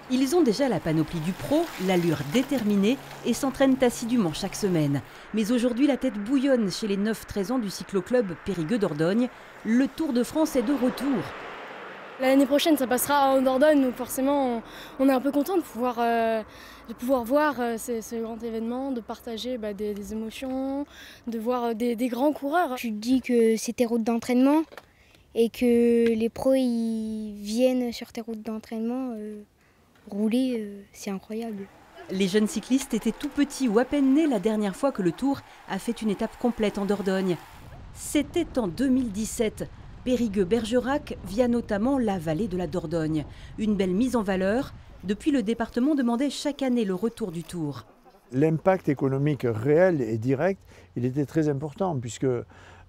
Ils ont déjà la panoplie du pro, l'allure déterminée et s'entraînent assidûment chaque semaine. Mais aujourd'hui, la tête bouillonne chez les 9-13 ans du cyclo-club Périgueux-Dordogne. Le Tour de France est de retour. L'année prochaine, ça passera en Dordogne, donc forcément, on est un peu content de pouvoir voir ce grand événement, de partager des émotions, de voir des grands coureurs. Tu te dis que c'est tes routes d'entraînement et que les pros ils viennent sur tes routes d'entraînement rouler, c'est incroyable. Les jeunes cyclistes étaient tout petits ou à peine nés la dernière fois que le Tour a fait une étape complète en Dordogne. C'était en 2017. Périgueux-Bergerac via notamment la vallée de la Dordogne. Une belle mise en valeur. Depuis, le département demandait chaque année le retour du Tour. L'impact économique réel et direct, il était très important puisque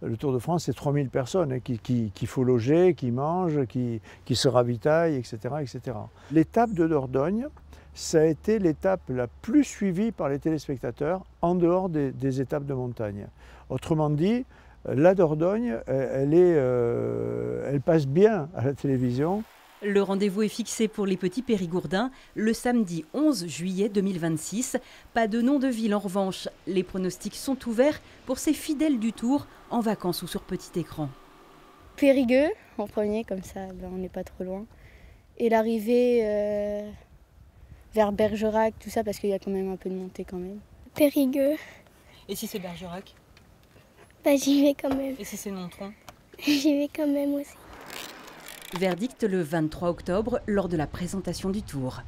le Tour de France, c'est 3000 personnes qu'il faut loger, qui mangent, qui se ravitaillent, etc., etc. L'étape de Dordogne, ça a été l'étape la plus suivie par les téléspectateurs en dehors des étapes de montagne. Autrement dit, la Dordogne, elle passe bien à la télévision. Le rendez-vous est fixé pour les petits Périgourdins le samedi 11 juillet 2026. Pas de nom de ville en revanche. Les pronostics sont ouverts pour ces fidèles du Tour en vacances ou sur petit écran. Périgueux en premier, comme ça on n'est pas trop loin. Et l'arrivée vers Bergerac, tout ça, parce qu'il y a quand même un peu de montée quand même. Périgueux. Et si c'est Bergerac? J'y vais quand même. Et si c'est Nontron? J'y vais quand même aussi. Verdict le 23 octobre lors de la présentation du Tour.